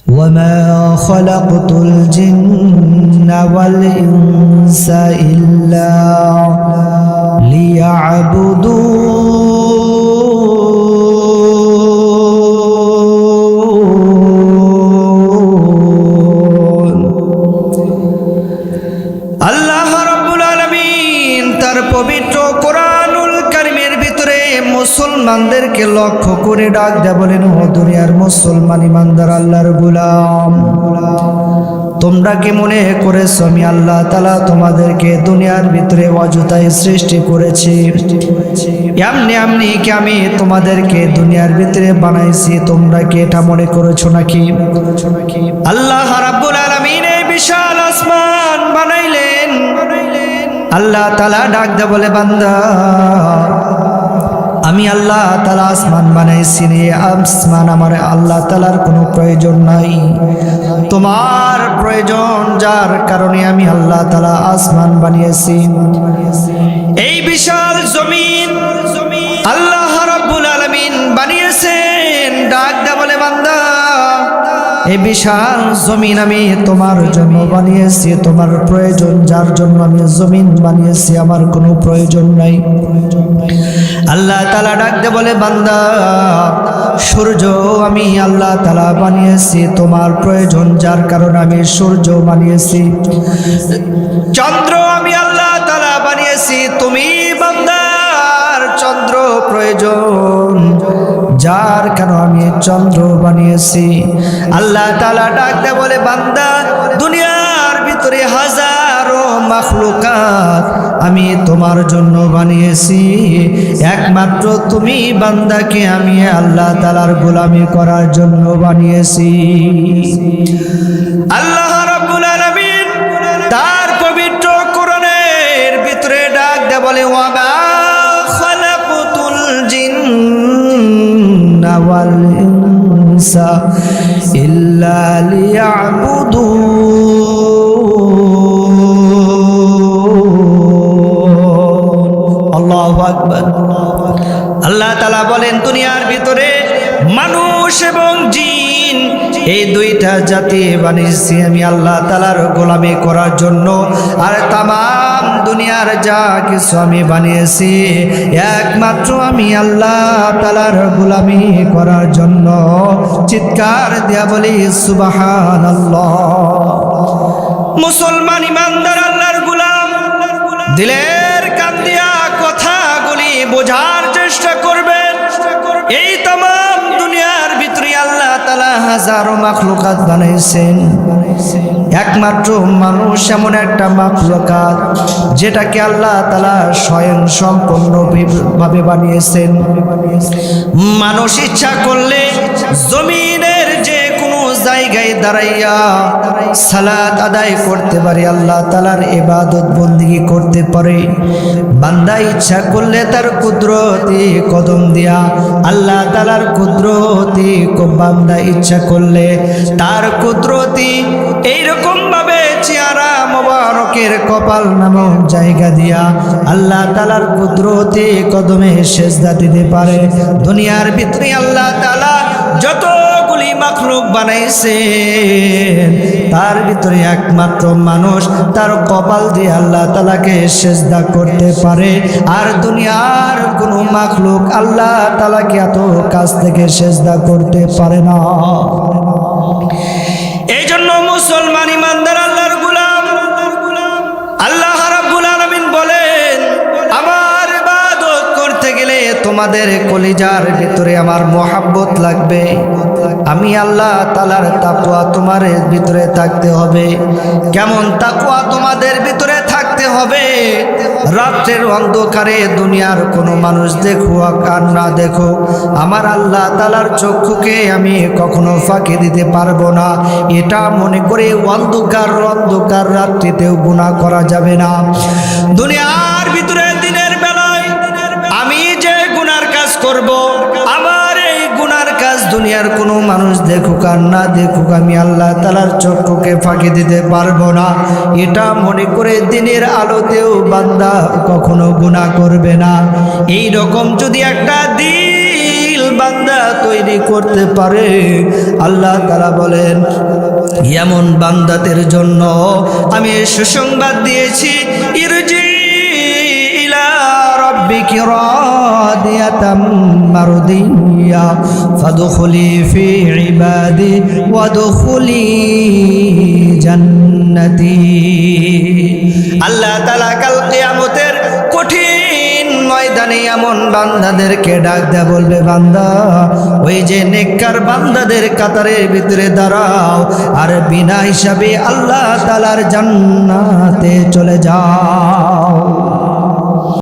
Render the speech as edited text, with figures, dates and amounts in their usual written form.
وما خلقت الجن والإنس إلا ليعبدون আল্লাহ রাব্বুল আলামিন তার পবিত্র কোরআনুল কারীমের ভিতরে মুসলমানদেরকে লক্ষ্য করে ডাক দেয়া বলেন, ও দুনিয়ার মুসলমান ইমানদার আল্লাহর গোলাম, তোমরা কি মনে করেছো আমি আল্লাহ তাআলা তোমাদেরকে দুনিয়ার ভিতরে অযথাই সৃষ্টি করেছি? এমনি কি আমি তোমাদেরকে দুনিয়ার ভিতরে বানাইছি? তোমরা কি এটা মনে করেছো নাকি? আল্লাহ রাব্বুল আলামিন এই বিশাল আসমান বানাইলেন। আল্লাহ তাআলা ডাক দেয়া বলে, বান্দা আমি আল্লাহ তাআলা আসমান বানাইছি, আসমান আমার আল্লাহ তাআলার কোনো প্রয়োজন নাই, তোমার প্রয়োজন, যার কারণে আমি আল্লাহ তাআলা আসমান বানিয়েছি। এই বিশাল জমিন আল্লাহ রাব্বুল আলামিন বানিয়েছেন। ডাক দেয়া বলে, বান্দা এই বিশাল জমিন আমি তোমার জন্য বানিয়েছি, তোমার প্রয়োজন, যার জন্য আমি জমিন বানিয়েছি, আমার কোনো প্রয়োজন নাই। আল্লাহ তাআলা ডাক দিয়ে বলে, বান্দা সূর্য আমি আল্লাহ তাআলা বানিয়েছি, তোমার প্রয়োজন, যার কারণে আমি সূর্য বানিয়েছি। চন্দ্র আমি আল্লাহ তাআলা বানিয়েছি, তুমি বান্দার চন্দ্র প্রয়োজন, যার কারণে আমি চন্দ্র বানিয়েছি। আল্লাহ তাআলা ডাক দিয়ে বলে, বান্দা দুনিয়ার ভিতরে হাজারো মাখলুকাত আমি তোমার জন্য বানিয়েছি, একমাত্র তুমি বান্দাকে আমি আল্লাহ তাআলার গোলামি করার জন্য বানিয়েছি। আল্লাহ রাব্বুল আলামিন তার পবিত্র কোরআনের ভিতরে ডাক দিয়ে বলে, ওয়া খালাকুতুল জিন্না ওয়াল ইনসা ইল্লা লিয়াবুদুন। আল্লাহু আকবার। আল্লাহ তাআলা বলেন, দুনিয়ার ভিতরে মানুষ এবং জিন এই দুইটা জাতি বানিয়েছি আমি আল্লাহ তাআলার গোলামি করার জন্য, আর তামাম দুনিয়ার যা কিছু আমি বানিয়েছি একমাত্র আমি আল্লাহ তাআলার গোলামি করার জন্য। চিৎকার দিয়া বলি সুবহানাল্লাহ। মুসলমান ইমানদার আল্লাহর গোলাম, দিলের কান দিয়া কথাগুলি বোঝার চেষ্টা করবেন। এই তামাম দুনিয়ার ভিতরে আল্লাহ তাআলা হাজারো মাখলুকাত বানাইছেন, একমাত্র মানুষ এমন একটা মাখলুকাত যেটাকে আল্লাহ তাআলা স্বয়ং সম্পূর্ণভাবে বানিয়েছেন। মানুষ ইচ্ছা করলে জমিনের যে কোনো জায়গায় দাঁড়াইয়া সালাত আদায় করতে পারে, আল্লাহ তাআলার ইবাদত বন্দেগী করতে পারে। বান্দা ইচ্ছা করলে তার কুদরতি কদম দিয়া আল্লাহ তাআলার কুদরতি বান্দা ইচ্ছা করলে তার কুদরতি এইরকম ভাবে চেহারা মোবারকের কপাল নামক জায়গা দিয়া আল্লাহ তাআলার কুদরতি কদমে সেজদা দিতে পারে। দুনিয়ার ভিতরে আল্লাহ তাআলা যতগুলি মাখলুক বানাইছেন তার ভিতরে একমাত্র মানুষ তার কপাল দিয়ে আল্লাহ তাআলাকে সেজদা করতে পারে, আর দুনিয়ার কোনো মাখলুক আল্লাহ তাআলাকে এত কাছ থেকে সেজদা করতে পারে না। এই জন্য মুসলমান ইমানদার আল্লাহর গোলাম, আল্লাহ রাব্বুল আলামিন বলেন, আমার ইবাদত করতে গেলে তোমাদের কলিজার ভিতরে আমার মহব্বত লাগবে। আমি আল্লাহ তাআলার তাকওয়া তোমার ভিতরে থাকতে হবে। কেমন তাকওয়া তোমাদের ভিতরে থাকতে হবে? রাতের অন্ধকারে দুনিয়ার কোনো মানুষ দেখুক আর না দেখুক, আমার আল্লাহ তাআলার চক্ষুকে আমি কখনো ফাঁকি দিতে পারবো না। এটা মনে করে অন্ধকার রাত্রিতেও গুনাহ করা যাবে না। দুনিয়ার ভিতরে দিনের বেলায় আমি যে গুনার কাজ করব, আমার এই গুনার কাজ দুনিয়ার কোনো মানুষ দেখুক আর না দেখুক, আমি আল্লাহ তাআলার চক্ষুকে ফাঁকি দিতে পারবো না। এটা মনে করে দিনের আলোতেও বান্দা কখনো গুনাহ করবে না। এই রকম যদি একটা দিল বান্দা তৈরি করতে পারে। আল্লাহ তাআলা বলেন এমন বান্দাদের জন্য আমি সুসংবাদ দিয়েছি, ইরজি ইলা রাব্বিকি রাদিয়াতাম মারদিয়া ফাদখুলি ফি ইবাদি ওয়াদখুলি জান্নাতি। আল্লাহ তাআলা কাল কিয়ামতের কঠিন ময়দানে এমন বান্দাদেরকে ডাক দেয়া বলবে, বান্দা ওই যে নেককার বান্দাদের কাতারের ভিতরে দাঁড়াও আর বিনা হিসাবে আল্লাহ তাআলার জান্নাতে চলে যাও।